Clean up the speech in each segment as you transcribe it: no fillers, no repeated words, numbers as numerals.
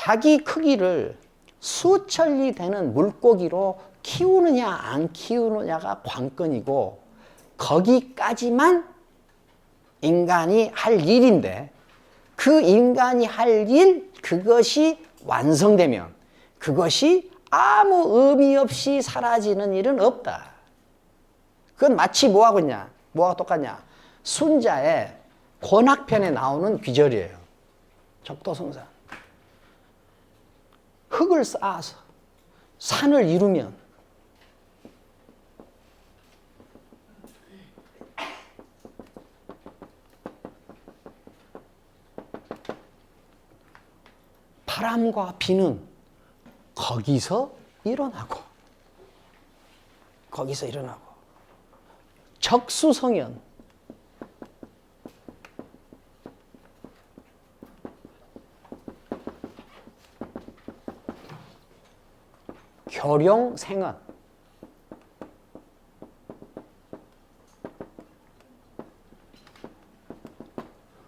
자기 크기를 수천리 되는 물고기로 키우느냐 안 키우느냐가 관건이고, 거기까지만 인간이 할 일인데, 그 인간이 할 일, 그것이 완성되면 그것이 아무 의미 없이 사라지는 일은 없다. 그건 마치 뭐하고 있냐? 뭐하고 똑같냐? 순자의 권학편에 나오는 귀절이에요. 적도성산. 흙을 쌓아서 산을 이루면 바람과 비는 거기서 일어나고, 거기서 일어나고, 적수성연, 교룡생언,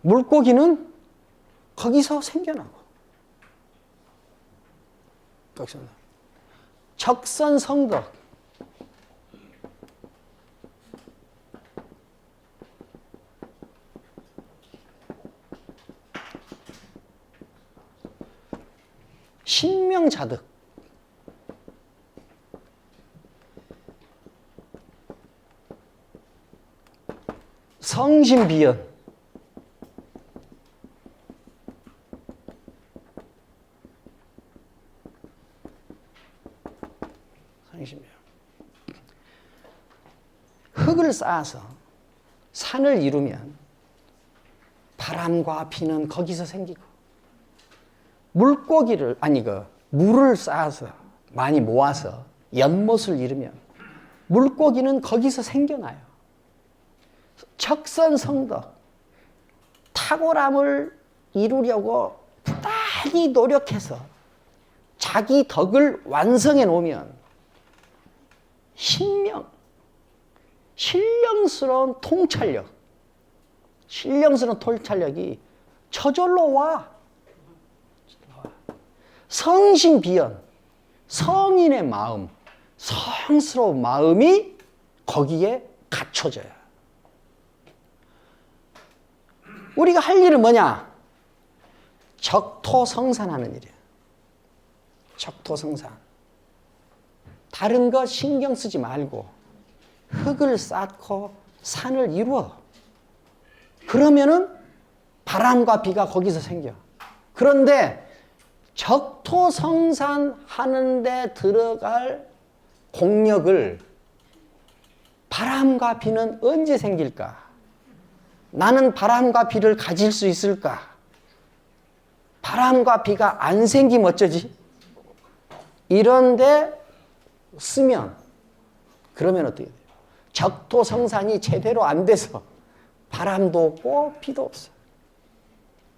물고기는 거기서 생겨나고, 적선성덕, 신명자득, 성신비연, 흙을 쌓아서 산을 이루면 바람과 비는 거기서 생기고, 물고기를 물을 쌓아서 많이 모아서 연못을 이루면 물고기는 거기서 생겨나요. 적선성덕, 탁월함을 이루려고 부단히 노력해서 자기 덕을 완성해 놓으면 신령스러운 통찰력이 저절로 와. 성신비연, 성인의 마음, 성스러운 마음이 거기에 갖춰져요. 우리가 할 일은 뭐냐? 적토성산하는 일이에요. 적토성산. 다른 거 신경 쓰지 말고 흙을 쌓고 산을 이루어. 그러면은 바람과 비가 거기서 생겨. 그런데 적토성산 하는데 들어갈 공력을 바람과 비는 언제 생길까? 나는 바람과 비를 가질 수 있을까? 바람과 비가 안 생기면 어쩌지? 이런데 쓰면, 그러면 어떻게 돼요? 적토성산이 제대로 안 돼서 바람도 없고 비도 없어.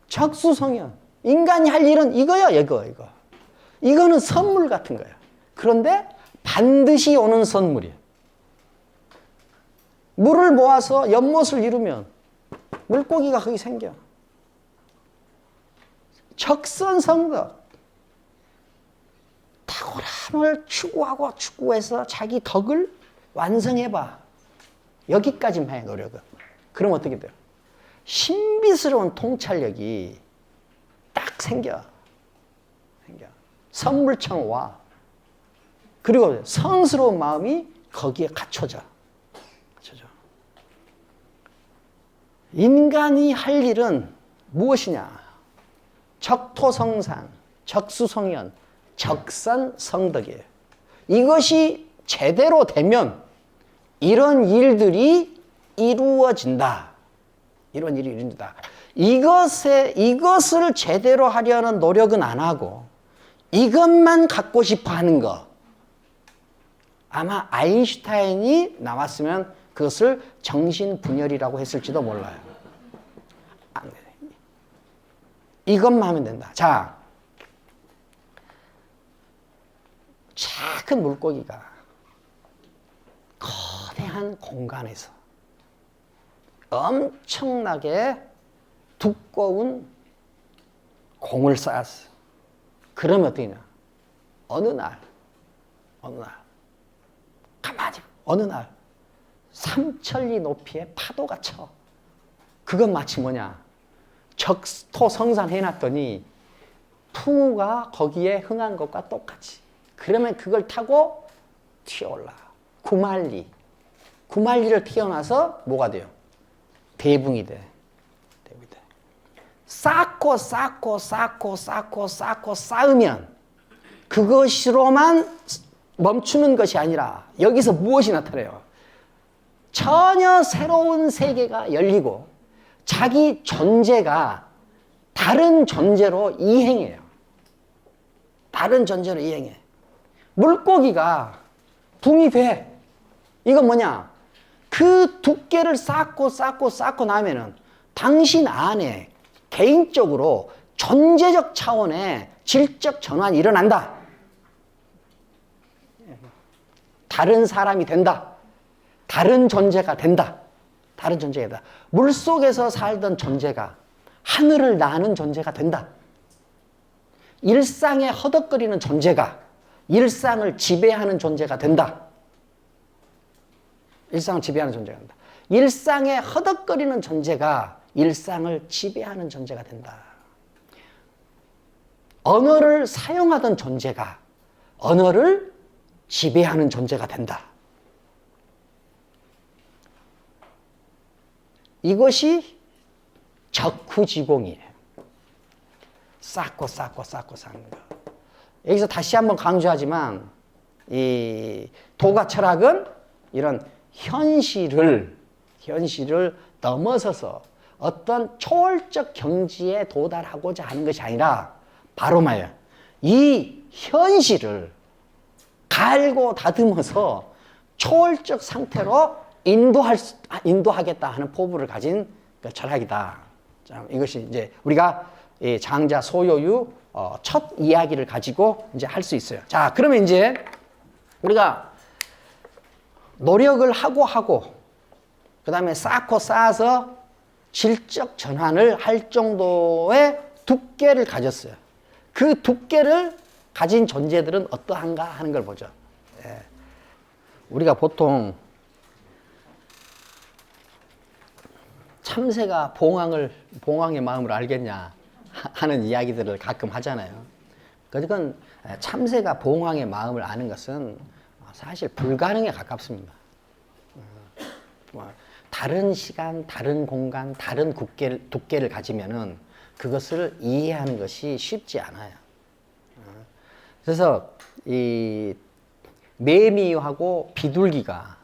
적수성연. 인간이 할 일은 이거야, 이거. 이거는 선물 같은 거야. 그런데 반드시 오는 선물이야. 물을 모아서 연못을 이루면 물고기가 거기 생겨. 적선성덕. 탁월함을 추구해서 자기 덕을 완성해봐. 여기까지만 해, 노력은. 그럼 어떻게 돼요? 신비스러운 통찰력이 딱 생겨. 선물처럼 와. 그리고 성스러운 마음이 거기에 갖춰져. 인간이 할 일은 무엇이냐? 적토성산, 적수성연, 적선성덕이에요. 이것이 제대로 되면 이런 일들이 이루어진다. 이런 일이 이루어진다. 이것을 제대로 하려는 노력은 안 하고 이것만 갖고 싶어 하는 거. 아마 아인슈타인이 나왔으면 그것을 정신분열이라고 했을지도 몰라요. 안 돼. 이것만 하면 된다. 자, 작은 물고기가 거대한 공간에서 엄청나게 두꺼운 공을 쌓았어. 그러면 어떻게 되냐? 어느 날, 가만히, 어느 날, 삼천리 높이의 파도가 쳐. 그건 마치 뭐냐? 적토 성산해놨더니 풍우가 거기에 흥한 것과 똑같이. 그러면 그걸 타고 튀어올라. 구만리를 태어나서 뭐가 돼요? 대붕이 돼. 쌓고 쌓으면 그것으로만 멈추는 것이 아니라 여기서 무엇이 나타나요? 전혀 새로운 세계가 열리고 자기 존재가 다른 존재로 이행해요. 다른 존재로 이행해. 물고기가 붕이 돼. 이건 뭐냐? 그 두께를 쌓고 나면은 당신 안에 개인적으로 존재적 차원의 질적 전환이 일어난다. 다른 사람이 된다. 다른 존재가 된다. 다른 존재가. 물속에서 살던 존재가 하늘을 나는 존재가 된다. 일상에 허덕거리는 존재가 일상을 지배하는 존재가 된다. 일상을 지배하는 존재가 된다. 일상에 허덕거리는 존재가 일상을 지배하는 존재가 된다. 언어를 사용하던 존재가 언어를 지배하는 존재가 된다. 이것이 적후지공이에요. 쌓고 사는 거. 여기서 다시 한번 강조하지만 이 도가 철학은 이런 현실을 넘어서서 어떤 초월적 경지에 도달하고자 하는 것이 아니라 바로 말이야. 이 현실을 갈고 다듬어서 초월적 상태로 인도하겠다 하는 포부를 가진 철학이다. 자, 이것이 이제 우리가 장자 소요유 첫 이야기를 가지고 이제 할 수 있어요. 자, 그러면 이제 우리가 노력을 하고 그 다음에 쌓아서 질적 전환을 할 정도의 두께를 가졌어요. 그 두께를 가진 존재들은 어떠한가 하는 걸 보죠. 예. 우리가 보통 참새가 봉황의 마음을 알겠냐 하는 이야기들을 가끔 하잖아요. 그건 참새가 봉황의 마음을 아는 것은 사실 불가능에 가깝습니다. 다른 시간, 다른 공간, 다른 두께를 가지면은 그것을 이해하는 것이 쉽지 않아요. 그래서 이 매미하고 비둘기가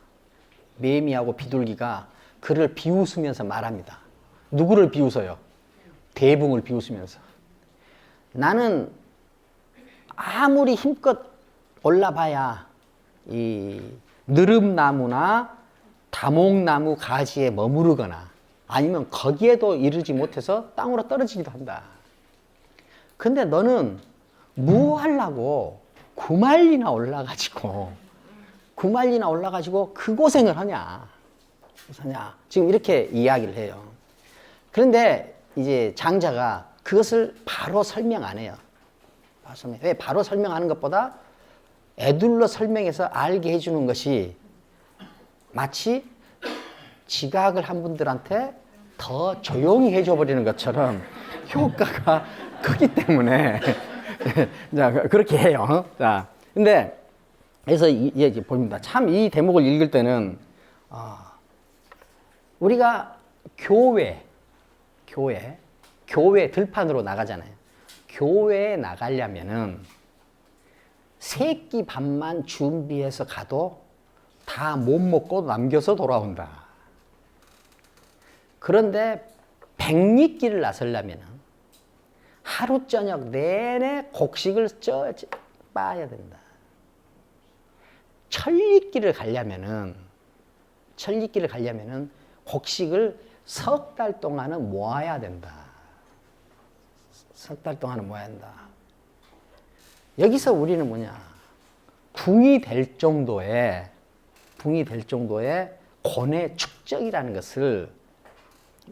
그를 비웃으면서 말합니다. 누구를 비웃어요? 대붕을 비웃으면서. 나는 아무리 힘껏 올라봐야 이 느릅나무나 다목나무 가지에 머무르거나 아니면 거기에도 이르지 못해서 땅으로 떨어지기도 한다. 근데 너는 뭐 하려고 구만리나 올라가지고 그 고생을 하냐. 지금 이렇게 이야기를 해요. 그런데 이제 장자가 그것을 바로 설명 안 해요. 왜 바로 설명하는 것보다 애둘러 설명해서 알게 해주는 것이 마치 지각을 한 분들한테 더 조용히 해줘버리는 것처럼 효과가 크기 때문에 자, 그렇게 해요. 자, 근데 그래서 이제 봅니다. 참 이 대목을 읽을 때는 우리가 교회 들판으로 나가잖아요. 교회에 나가려면은 새끼 밥만 준비해서 가도 다 못 먹고 남겨서 돌아온다. 그런데 백리길을 나서려면은 하루 저녁 내내 곡식을 빠야 된다. 천리길을 가려면은 곡식을 석 달 동안은 모아야 된다. 석 달 동안은 모아야 한다. 여기서 우리는 뭐냐? 붕이 될 정도의 고뇌 축적이라는 것을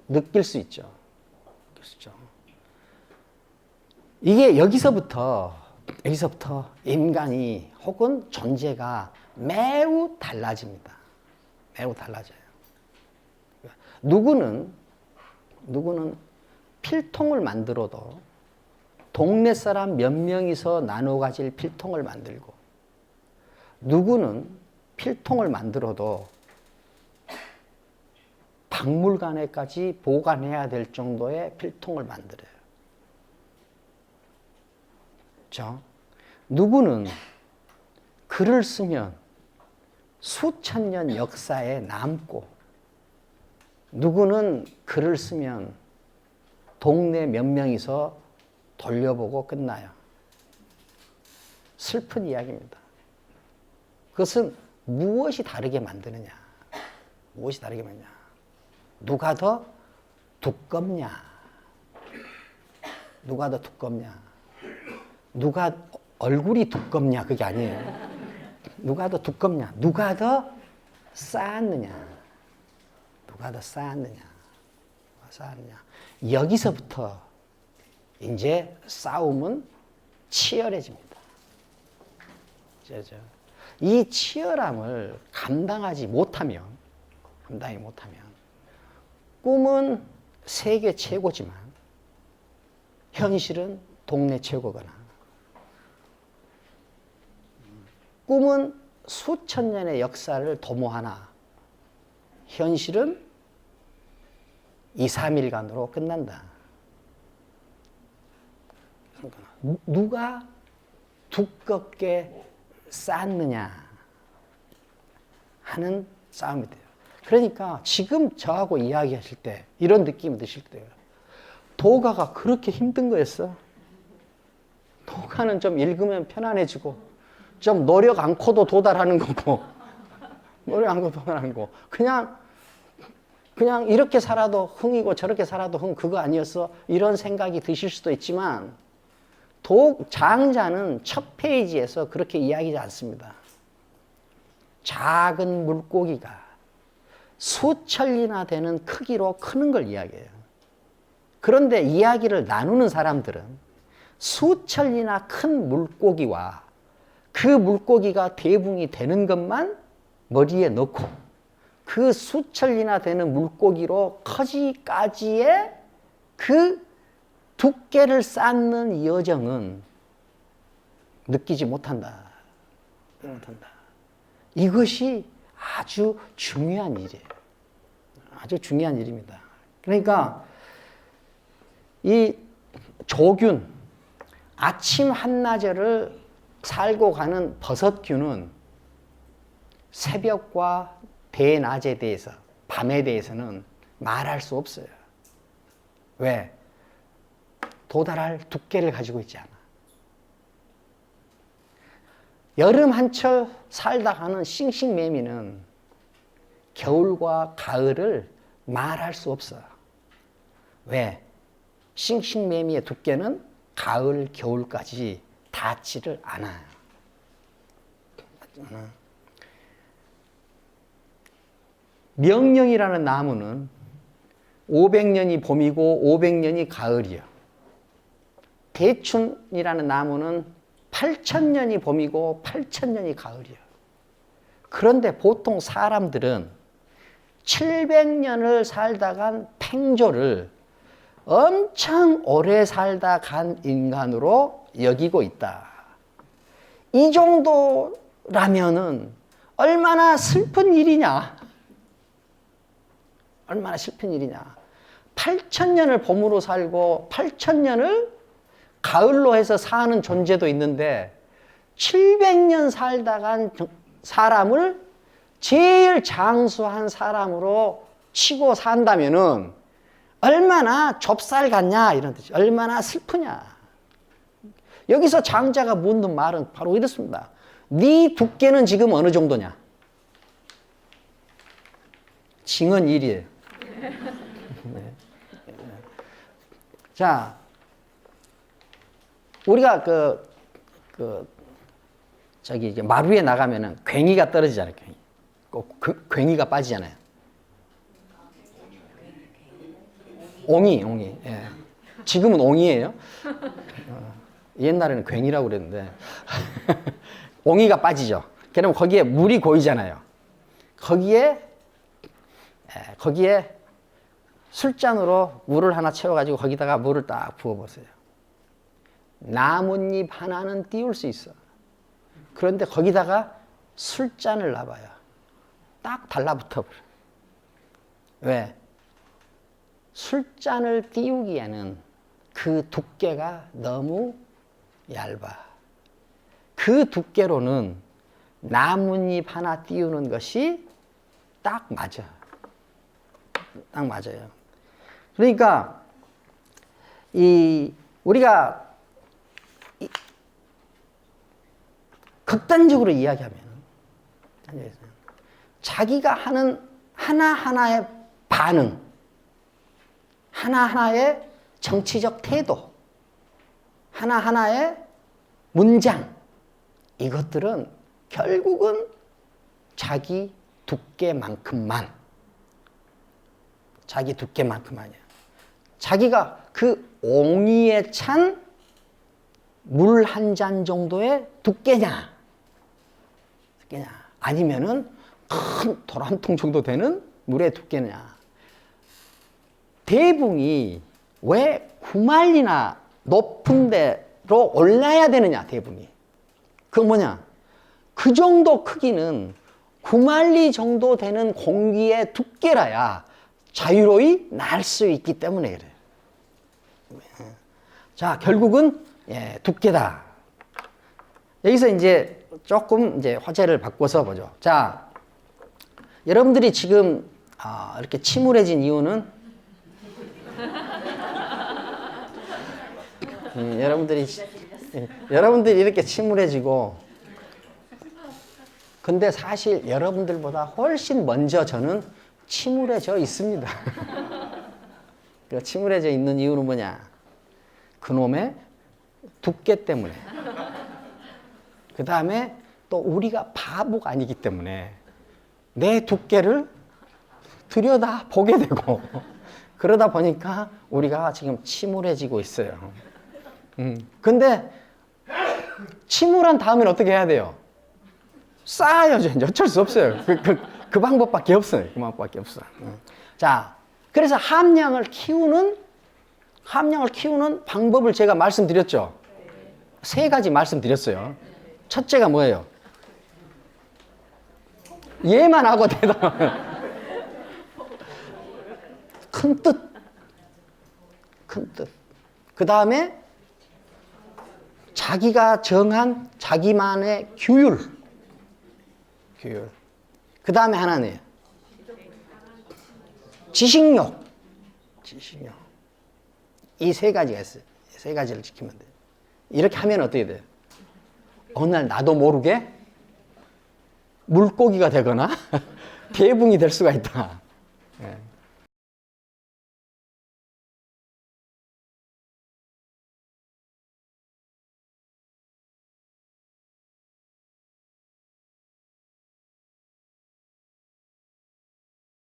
느낄 수 있죠. 이게 여기서부터 여기서부터 인간이 혹은 존재가 매우 달라집니다. 매우 달라져요. 누구는 필통을 만들어도 동네 사람 몇 명이서 나눠 가질 필통을 만들고, 누구는 필통을 만들어도 박물관에까지 보관해야 될 정도의 필통을 만들어요. 그렇죠? 누구는 글을 쓰면 수천 년 역사에 남고, 누구는 글을 쓰면 동네 몇 명이서 돌려보고 끝나요. 슬픈 이야기입니다. 그것은 무엇이 다르게 만드느냐? 무엇이 다르게 만드냐? 누가 더 두껍냐? 누가 더 두껍냐? 누가 얼굴이 두껍냐? 그게 아니에요. 누가 더 두껍냐? 누가 더 쌓았느냐? 누가 더 쌓았느냐? 누가 쌓았느냐? 여기서부터 이제 싸움은 치열해집니다. 이 치열함을 감당하지 못하면, 꿈은 세계 최고지만 현실은 동네 최고거나, 꿈은 수천 년의 역사를 도모하나 현실은 2, 3일간으로 끝난다. 누가 두껍게 쌓느냐 하는 싸움이 돼요. 그러니까 지금 저하고 이야기하실 때 이런 느낌이 드실 때요. 도가가 그렇게 힘든 거였어? 도가는 좀 읽으면 편안해지고, 좀 노력 않고도 도달하는 거고, 노력 않고도 도달하는 거. 그냥 이렇게 살아도 흥이고 저렇게 살아도 흥, 그거 아니었어? 이런 생각이 드실 수도 있지만, 장자는 첫 페이지에서 그렇게 이야기하지 않습니다. 작은 물고기가 수천리나 되는 크기로 크는 걸 이야기해요. 그런데 이야기를 나누는 사람들은 수천리나 큰 물고기와 그 물고기가 대붕이 되는 것만 머리에 넣고, 그 수천리나 되는 물고기로 커지까지의 그 두께를 쌓는 여정은 느끼지 못한다. 이것이 아주 중요한 일이에요. 아주 중요한 일입니다. 그러니까 이 조균, 아침 한나절을 살고 가는 버섯균은 새벽과 대낮에 대해서, 밤에 대해서는 말할 수 없어요. 왜? 도달할 두께를 가지고 있지 않아. 여름 한철 살다 가는 싱싱매미는 겨울과 가을을 말할 수 없어. 왜? 싱싱매미의 두께는 가을, 겨울까지 닿지를 않아요. 명령이라는 나무는 500년이 봄이고 500년이 가을이요. 대춘이라는 나무는 8,000년이 봄이고 8,000년이 가을이요. 그런데 보통 사람들은 700년을 살다 간 팽조를 엄청 오래 살다 간 인간으로 여기고 있다. 이 정도라면은 얼마나 슬픈 일이냐. 얼마나 슬픈 일이냐. 8,000년을 봄으로 살고 8,000년을 가을로 해서 사는 존재도 있는데, 700년 살다 간 사람을 제일 장수한 사람으로 치고 산다면은 얼마나 좁쌀 같냐 이런 뜻이, 얼마나 슬프냐. 여기서 장자가 묻는 말은 바로 이렇습니다. 네 두께는 지금 어느 정도냐? 징은 1이에요. 네. 자, 우리가 저기 이제 마루에 나가면은 괭이가 떨어지잖아요. 괭이. 꼭 괭이가 빠지잖아요. 옹이. 예. 지금은 옹이에요. 옛날에는 괭이라고 그랬는데 옹이가 빠지죠. 그러면 거기에 물이 고이잖아요. 거기에 술잔으로 물을 하나 채워가지고 거기다가 물을 딱 부어보세요. 나뭇잎 하나는 띄울 수 있어. 그런데 거기다가 술잔을 놔봐요. 딱 달라붙어 버려. 왜? 술잔을 띄우기에는 그 두께가 너무 얇아. 그 두께로는 나뭇잎 하나 띄우는 것이 딱 맞아. 딱 맞아요. 그러니까 우리가 극단적으로 이야기하면 자기가 하는 하나하나의 반응, 하나하나의 정치적 태도, 하나하나의 문장, 이것들은 결국은 자기 두께만큼만이야. 자기가 그 옹이에 찬 물 한 잔 정도의 두께냐, 아니면은 큰 돌 한 통 정도 되는 물의 두께냐. 대붕이 왜 9마일이나 높은 데로 올라야 되느냐, 대붕이. 그건 뭐냐? 그 정도 크기는 9마일 정도 되는 공기의 두께라야 자유로이 날 수 있기 때문에 그래요. 자, 결국은 두께다. 여기서 이제 조금 이제 화제를 바꿔서 보죠. 자, 여러분들이 지금 이렇게 침울해진 이유는 여러분들이 이렇게 침울해지고, 근데 사실 여러분들보다 훨씬 먼저 저는 침울해져 있습니다. 그 침울해져 있는 이유는 뭐냐? 그놈의 두께 때문에. 그 다음에 또 우리가 바보가 아니기 때문에 내 두께를 들여다 보게 되고, 그러다 보니까 우리가 지금 침울해지고 있어요. 근데 침울한 다음엔 어떻게 해야 돼요? 쌓아야죠. 이제 어쩔 수 없어요. 그 방법밖에 없어요. 그 방법밖에 없어. 자, 그래서 함량을 키우는 방법을 제가 말씀드렸죠. 3가지 말씀드렸어요. 첫째가 뭐예요? 얘만 하고 대답하면 큰 뜻. 그 다음에 자기가 정한 자기만의 규율. 그 다음에 하나는 지식력. 이 3가지가 있어요. 3가지를 지키면 돼요. 이렇게 하면 어떻게 돼요? 어느 날 나도 모르게 물고기가 되거나 대붕이 될 수가 있다.